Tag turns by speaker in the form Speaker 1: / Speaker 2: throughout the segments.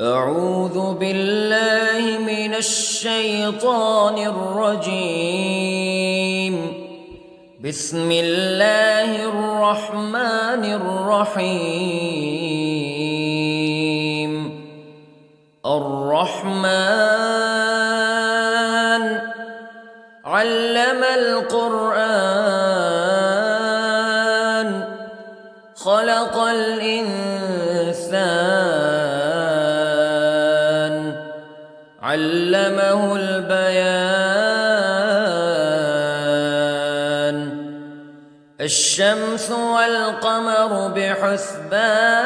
Speaker 1: أعوذ بالله من الشيطان الرجيم. بسم الله الرحمن الرحيم. الرحمن علم القرآن خلق الإنسان علمه البيان. الشمس والقمر بحسبان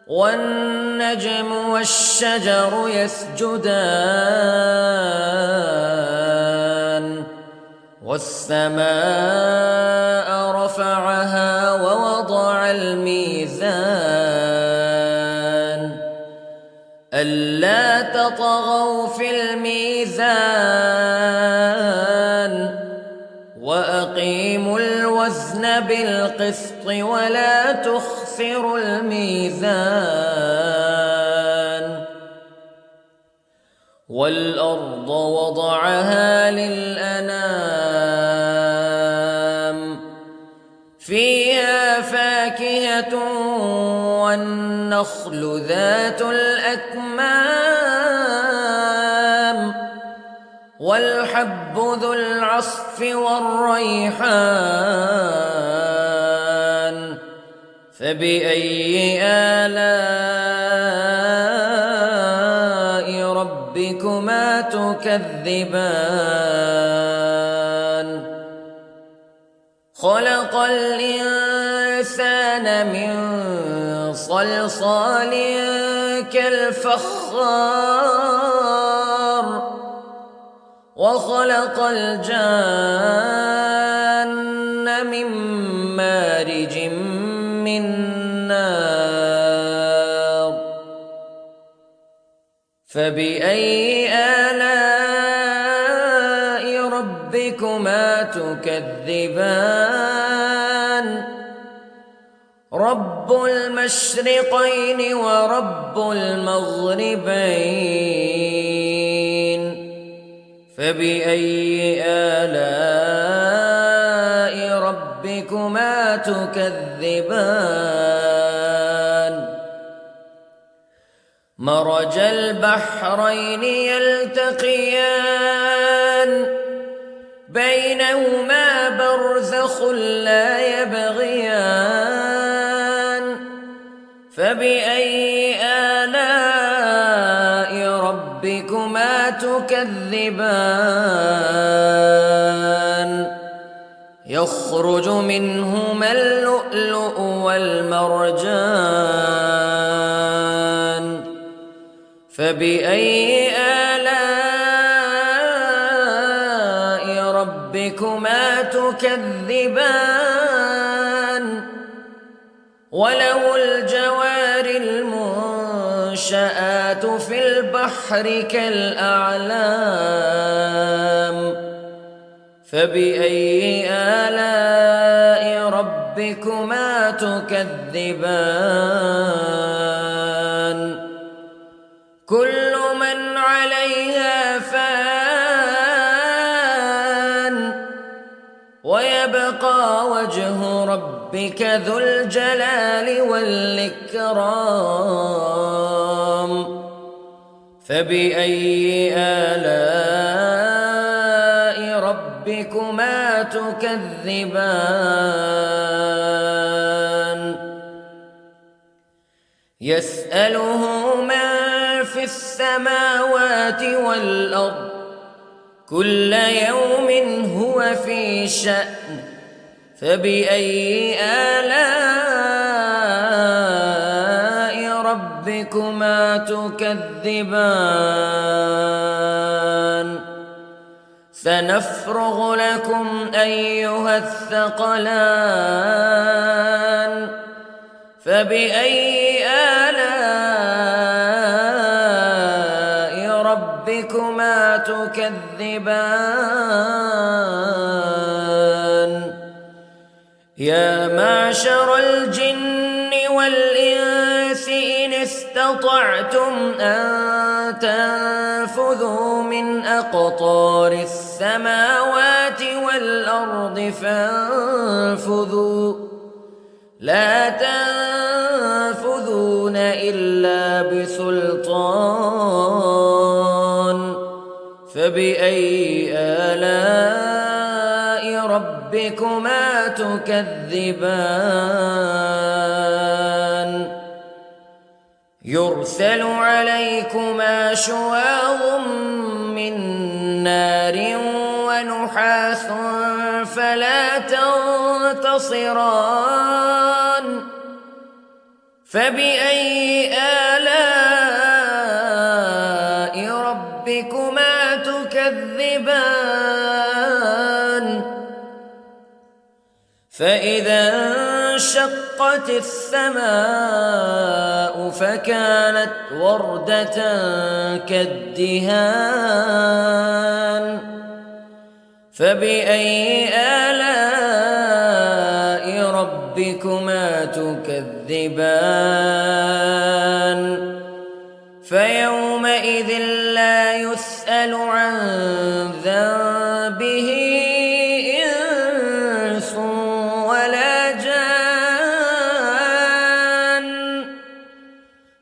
Speaker 1: والنجم والشجر يسجدان والسماء رفعها ووضع الميزان ألا تطغوا في الميزان وأقيموا الوزن بالقسط ولا تخسروا الميزان. والأرض وضعها للأنام فيها فاكهة والنخل ذات الأكمام والحب ذو العصف والريحان فبأي آلاء ربكما تكذبان. خلق الإنسان من صلصال كالفخار وخلق الجان من مارج من نار فبأي آلاء ربكما تكذبان. رب المشرقين ورب المغربين فبأي آلاء ربكما تكذبان. مرج البحرين يلتقيان بينهما برزخ لا يبغيان فبأي آلاء ربكما تكذبان. يخرج منهما اللؤلؤ والمرجان فبأي آلاء ربكما تكذبان. وله الجوار المنشآت في البحر كالأعلام فبأي آلاء ربكما تكذبان. كل من عليها فان ويبقى وجه ربك ذو الجلال والإكرام فبأي آلاء ربكما تكذبان. يسأله من في السماوات والأرض كل يوم هو في شأن فبأي آلاء ربكما تكذبان. سنفرغ لكم أيها الثقلان فبأي آلاء ربكما تكذبان. يا معشر الجن والإنس استطعتم أن تنفذوا من أقطار السماوات والأرض فانفذوا لا تنفذون إلا بسلطان فبأي آلاء ربكما تكذبان يرسل عليكما شواظ من نار ونحاس فلا تنتصران فبأي آلاء ربكما تكذبان فإذا انشقت السماء فكانت وردة كالدهان فبأي آلاء ربكما تكذبان فيومئذ لا يسأل عن ذنبه إنس ولا جان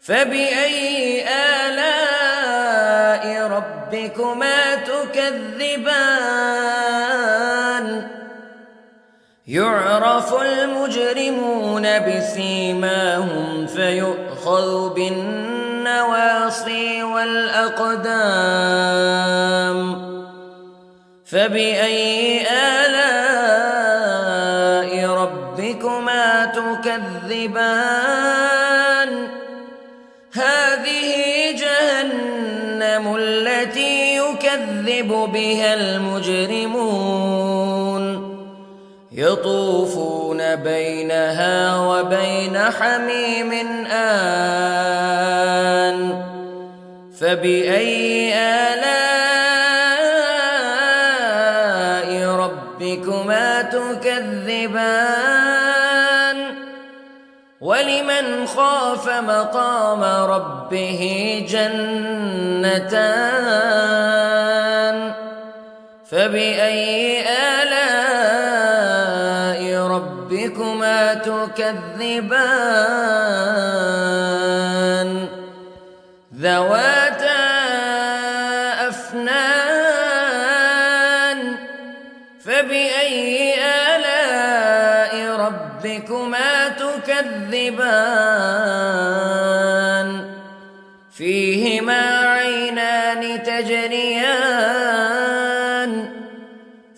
Speaker 1: فبأي آلاء ربكما تكذبان يعرف المجرمون بسيماهم فيؤخذ بالنواصي والأقدام فبأي آلاء ربكما تكذبان هذه جهنم التي يكذب بها المجرمون يطوفون بينها وبين حميم آن فبأي آلاء ربكما تكذبان ولمن خاف مقام ربه جنتان فبأي آلاء ربكما تكذبان ذواتا أفنان فبأي آلاء ربكما تكذبان فيهما عينان تجريان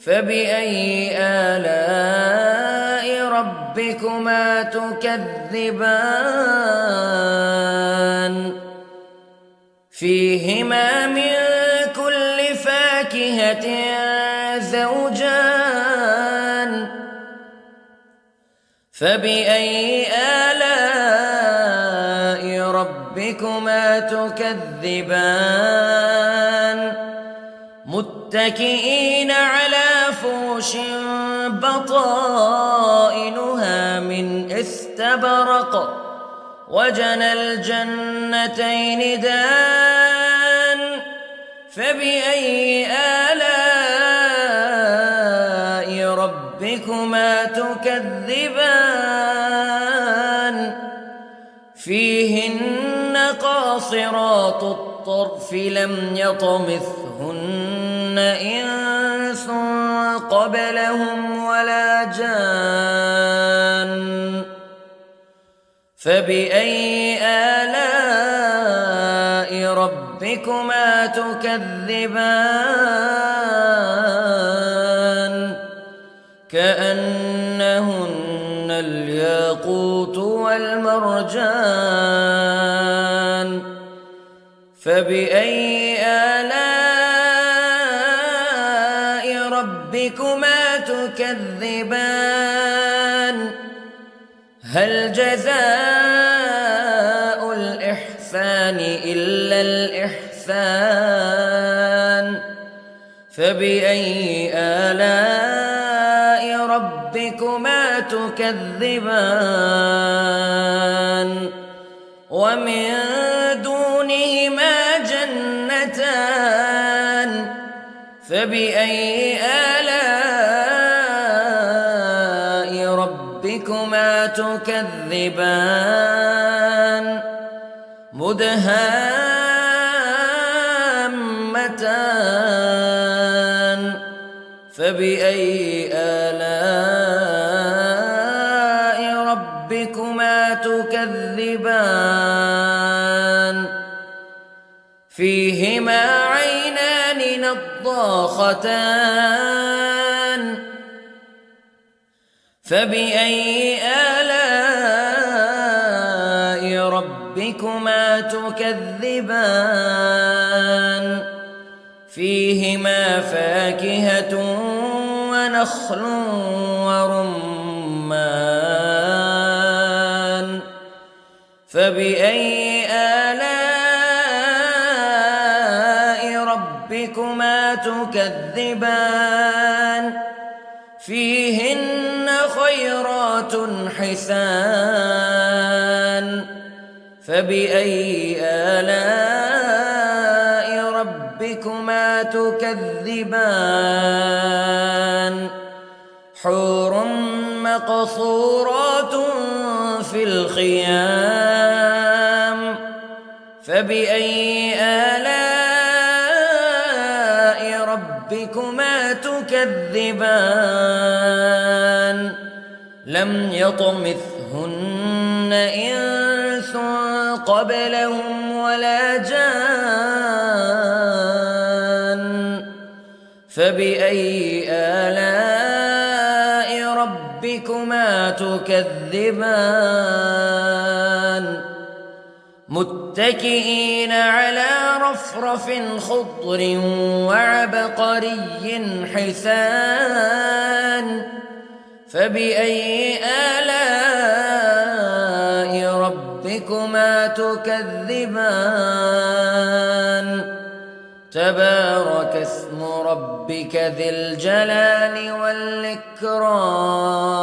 Speaker 1: فبأي آلاء ربكما تكذبان فيهما من كل فاكهة زوجان فبأي آلاء ربكما تكذبان متكئين على فرش بطائنها من استبرق وجنى الجنتين دان فبأي آلاء ربكما تكذبان فيهن قاصرات الطرف لم يطمثهن إنس قبلهم ولا جان فبأي آلاء ربكما تكذبان كأنهن الياقوت والمرجان فبأي آلاء ربكما تكذبان هل جزاء الإحسان إلا الإحسان فبأي آلاء ربكما تكذبان ومن دونهما جنتان فبأي آلاء ربكما تكذبان مدهامتان فبأي آلاء ربكما تكذبان فيهما عينان نضاختان فبأي آلاء ربكما تكذبان فيهما فاكهة ونخل ورمان فبأي آلاء ربكما تكذبان فيهن خيرات حسان فبأي آلاء ربكما تكذبان حور مقصورات في الخيام فبأي آلاء ربكما تكذبان لم يطمثهن إنس قبلهم ولا جان فبأي آلاء ربكما تكذبان متكئين على رفرف خضر وعبقري حسان فبأي آلاء ربكما تكذبان تبارك اسم ربك ذي الجلال والإكرام